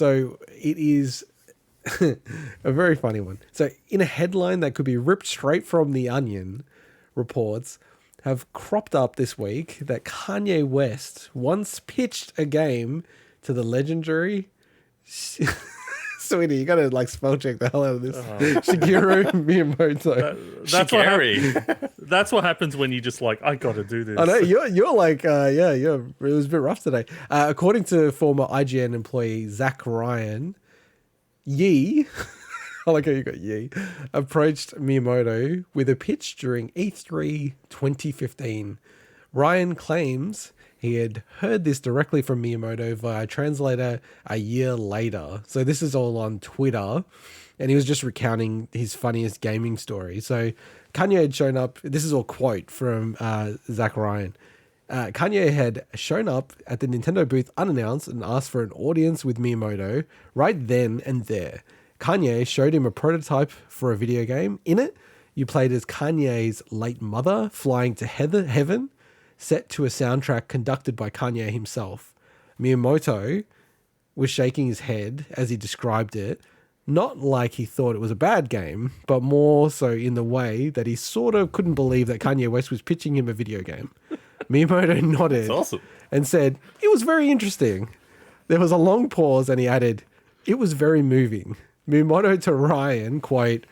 So it is a very funny one. So in a headline that could be ripped straight from The Onion, reports have cropped up this week that Kanye West once pitched a game to the legendary Sweetie, you gotta like spell check the hell out of this. Shigeru Miyamoto. That's what happens when you just like, I gotta do this. I know you're like, it was a bit rough today. According to former IGN employee Zach Ryan, Yi, I like how you got Yi, approached Miyamoto with a pitch during E3 2015. Ryan claims he had heard this directly from Miyamoto via translator a year later. So this is all on Twitter, and he was just recounting his funniest gaming story. So Kanye had shown up. This is all quote from Zach Ryan. Kanye had shown up at the Nintendo booth unannounced and asked for an audience with Miyamoto right then and there. Kanye showed him a prototype for a video game. In it, you played as Kanye's late mother flying to heaven, set to a soundtrack conducted by Kanye himself. Miyamoto was shaking his head as he described it, not like he thought it was a bad game, but more so in the way that he sort of couldn't believe that Kanye West was pitching him a video game. Miyamoto nodded and said, "It was very interesting." There was a long pause and he added, "It was very moving." Miyamoto to Ryan, quote,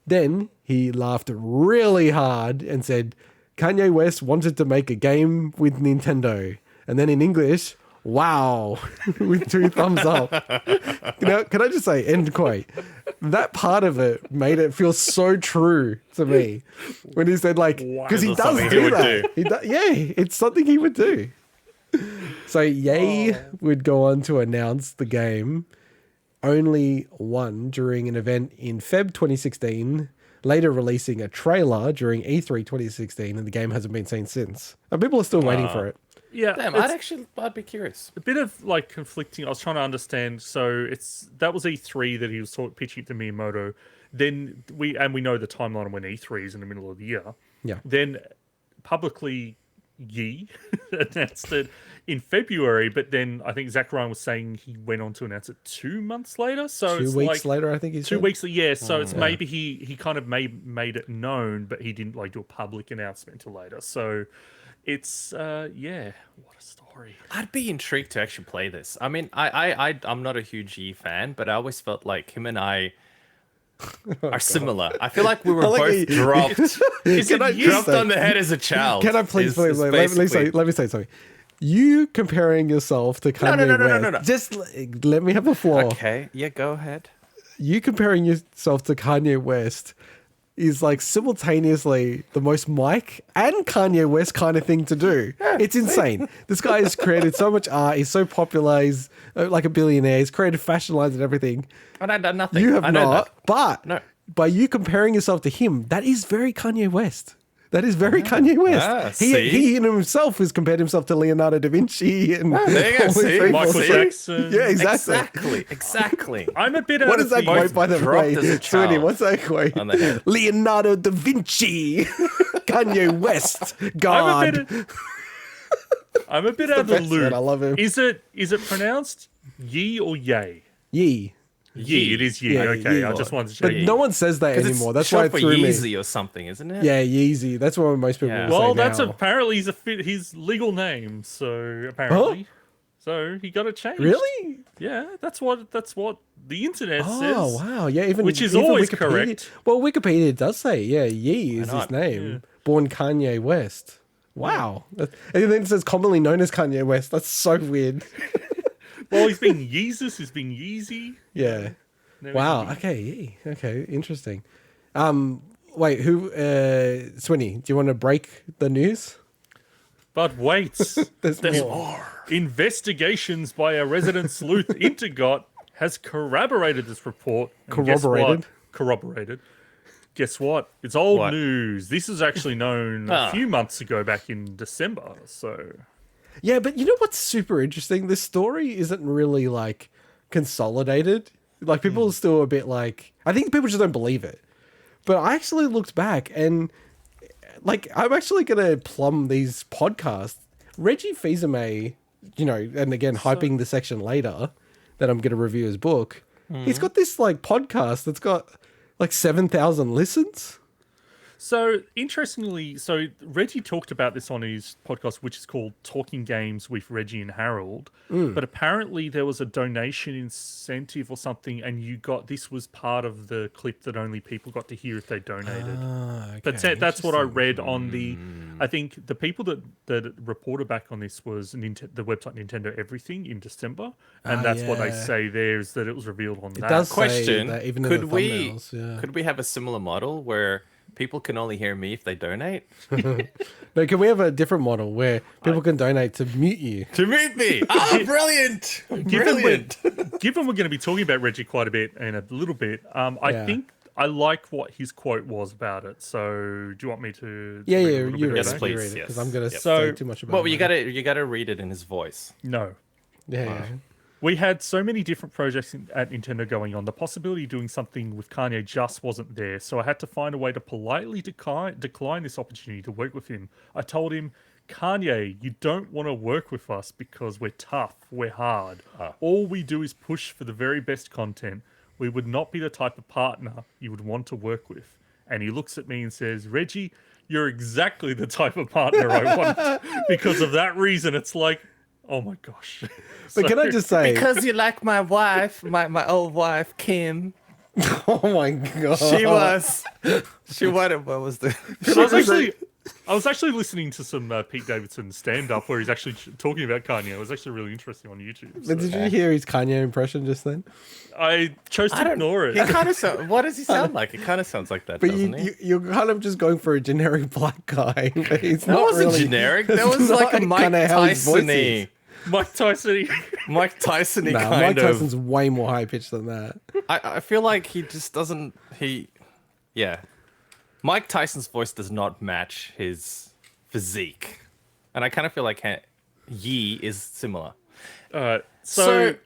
"Then he laughed really hard and said, Kanye West wanted to make a game with Nintendo." And then in English, "Wow," with 2 thumbs up. Now, can I just say, end quote, that part of it made it feel so true to me when he said like, because he does do that. It's something he would do. So Ye would go on to announce the game only one during an event in Feb 2016, later releasing a trailer during E3 2016, and the game hasn't been seen since. And people are still waiting for it. Yeah, damn, I'd be curious. A bit of like conflicting. I was trying to understand. So that was E3 that he was pitching to Miyamoto. Then we know the timeline when E3 is in the middle of the year. Yeah. Then publicly Yi announced it in February, but then I think Zach Ryan was saying he went on to announce it 2 months later. So 2 weeks later, I think he's 2 weeks. Yeah. So it's maybe he kind of made it known, but he didn't like do a public announcement until later. So it's what a story. I'd be intrigued to actually play this. I mean, I'm not a huge Yi fan, but I always felt like him and I are similar. I feel like we were both dropped. Dropped on the head as a child. Can I please let me say something. You comparing yourself to Kanye West. No. Just let me have the floor. Okay, yeah, go ahead. You comparing yourself to Kanye West is like simultaneously the most Mike and Kanye West kind of thing to do. It's insane. This guy has created so much art. He's so popular. He's like a billionaire. He's created fashion lines and everything. And I've done nothing. You have not. But no. By you comparing yourself to him, that is very Kanye West. That is very Kanye West. He in himself has compared himself to Leonardo da Vinci and Michael Jackson. Yeah, exactly. Exactly. I'm a bit. What is that quote, by the way? Sweetie, what's that quote? On the head. Leonardo da Vinci, Kanye West, God. I'm a bit out of the loop. I love him. Is it pronounced Yi or Ye? Yi. It is Yi. Yeah, okay, Yi. I just wanted to check. But no one says that anymore. That's why it threw me. Yeezy or something, isn't it? Yeah, Yeezy. That's what most people will say Well, that's now. apparently his legal name. So apparently, so he got it changed. Really? Yeah, that's what the internet says. Oh wow, yeah, which is even always Wikipedia, correct. Well, Wikipedia does say, Yi is his name. Yeah. Born Kanye West. Wow. And then it says commonly known as Kanye West. That's so weird. Well, he's been Yeezus, he's been Yeezy. Yeah. Wow. Okay. Yi. Okay. Interesting. Wait. Who? Swinny. Do you want to break the news? But wait, There's more. Investigations by a resident sleuth Intergot has corroborated this report. And corroborated. Guess what? It's old news. This is actually known a few months ago, back in December. So, yeah, but you know what's super interesting? This story isn't really like consolidated. Like people are still a bit like, I think people just don't believe it. But I actually looked back and like, I'm actually going to plumb these podcasts. Reggie Fils-Aimé, and again, hyping the section later, that I'm going to review his book. He's got this like podcast that's got like 7,000 listens. So interestingly, Reggie talked about this on his podcast, which is called Talking Games with Reggie and Harold. But apparently there was a donation incentive or something, and this was part of the clip that only people got to hear if they donated. Okay, That's what I read on the. I think the people that reported back on this was the website Nintendo Everything in December, and that's what they say there is that it was revealed on that. Does Question: say that even in Could the we thumbnails, could we have a similar model where people can only hear me if they donate? No, can we have a different model where people can donate to mute you? To mute me! Oh, brilliant! Brilliant! Given we're going to be talking about Reggie quite a bit in a little bit, I think I like what his quote was about it. So, do you want me to? Yeah, read a you little bit read of Yes, it, that? please. because Yes. I'm going to Yep. say too much about Well, it. you gotta read it in his voice. No. Yeah. We had so many different projects at Nintendo going on. The possibility of doing something with Kanye just wasn't there. So I had to find a way to politely decline this opportunity to work with him. I told him, Kanye, you don't want to work with us because we're tough, we're hard. All we do is push for the very best content. We would not be the type of partner you would want to work with. And he looks at me and says, Reggie, you're exactly the type of partner I want. Because of that reason, it's like, oh my gosh. But can I just say, Because you like my wife, my old wife, Kim. oh my god, What was the? I was actually listening to some Pete Davidson stand-up where he's actually talking about Kanye. It was actually really interesting on YouTube. But did you hear his Kanye impression just then? I chose to ignore it. He kind of what does he sound like? It kind of sounds like that, But doesn't he? you're kind of just going for a generic black guy. But he's That not wasn't really generic. That was like a Mike kinda how his voice Tyson-y. Mike Tyson. Mike Tyson-y Nah, kind Mike of. Tyson's way more high pitched than that. I feel like he just doesn't. Yeah. Mike Tyson's voice does not match his physique, and I kind of feel like Yi is similar. But can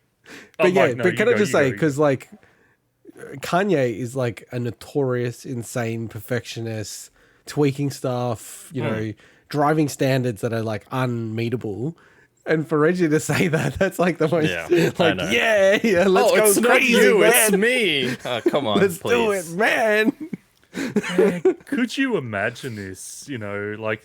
I just say, because like Kanye is like a notorious insane perfectionist, tweaking stuff, you know, driving standards that are like unmeetable. And for Reggie to say that, that's like the most let's go it's not crazy, you, man. it's me. Oh, come on, Let's please. do it, man. Could you imagine this? You know, like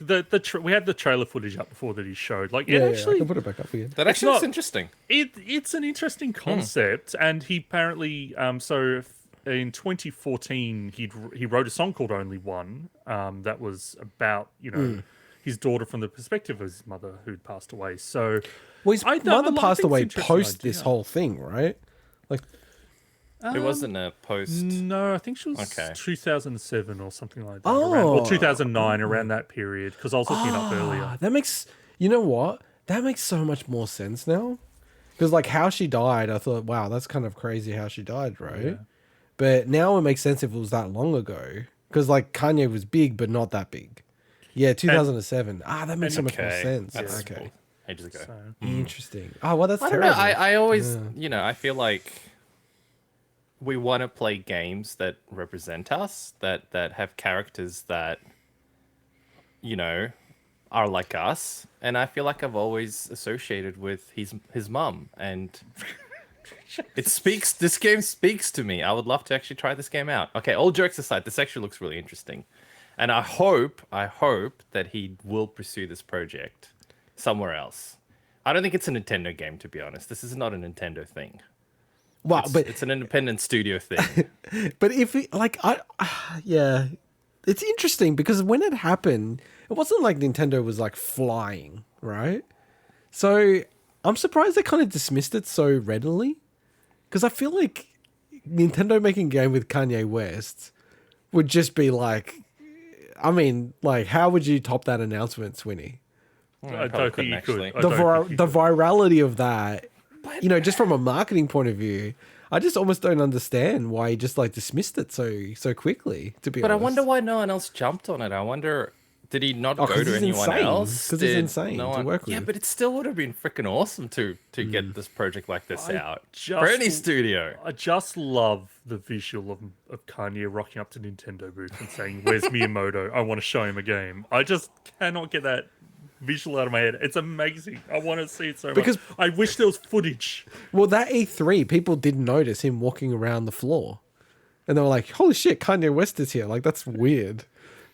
we had the trailer footage up before that he showed. Like, I actually, can put it back up again. That actually looks interesting. it's an interesting concept, and he apparently in 2014 he wrote a song called Only One that was about his daughter from the perspective of his mother who'd passed away. So His mother passed away post idea. this whole thing, right? Like, It wasn't a post. No, I think she was Okay. 2007 or something like that. Oh. Or 2009, around that period, because I was looking it up earlier. that makes, you know what? That makes so much more sense now. Because like how she died, I thought, wow, that's kind of crazy how she died, right? Yeah. But now it makes sense if it was that long ago. Because like Kanye was big, but not that big. Yeah, 2007. That makes so much more sense. That's Okay. ages ago. So, Interesting. Oh, well, that's I don't know. terrible. I always, I feel like we want to play games that represent us, that have characters that, are like us. And I feel like I've always associated with his mum. And this game speaks to me. I would love to actually try this game out. Okay, all jokes aside, this actually looks really interesting. And I hope that he will pursue this project somewhere else. I don't think it's a Nintendo game, to be honest. This is not a Nintendo thing. Wow, It's an independent studio thing. but if it, like, yeah, it's interesting because when it happened, it wasn't like Nintendo was like flying, right? So I'm surprised they kind of dismissed it so readily. Because I feel like Nintendo making a game with Kanye West would just be like, I mean, like, how would you top that announcement, Swinny? I don't think you could. The virality of that, just from a marketing point of view, I just almost don't understand why he just like dismissed it so quickly. To be honest, But I wonder why no one else jumped on it. I wonder, did he not go 'cause to he's anyone insane. else? 'Cause he's Did insane no to one... work Yeah, with. but it still would have been freaking awesome to get this project like this out just- for any studio. I just love the visual of Kanye rocking up to Nintendo booth and saying, "Where's Miyamoto? I want to show him a game." I just cannot get that visual out of my head. It's amazing. I want to see it so Because- much. I wish there was footage. Well, that E3, people didn't notice him walking around the floor. And they were like, holy shit, Kanye West is here. Like, that's weird.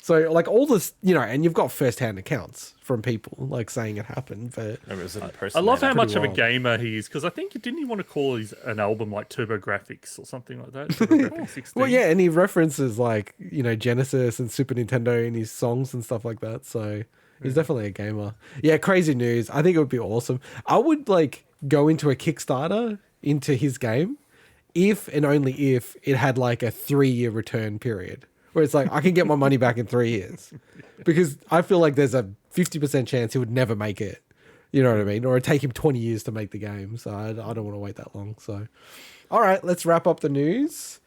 So, like, all this, and you've got first-hand accounts from people, like, saying it happened. But I love how much of a wild. gamer he is, because I think didn't he want to call an album like TurboGrafx or something like that? TurboGrafx 16. Well, yeah, and he references, like, Genesis and Super Nintendo in his songs and stuff like that. So, he's definitely a gamer. Yeah, crazy news. I think it would be awesome. I would, like, go into a Kickstarter into his game if and only if it had, like, a 3-year return period. Where it's like, I can get my money back in 3 years. Because I feel like there's a 50% chance he would never make it. You know what I mean? Or it'd take him 20 years to make the game. So I don't want to wait that long. So, all right, let's wrap up the news.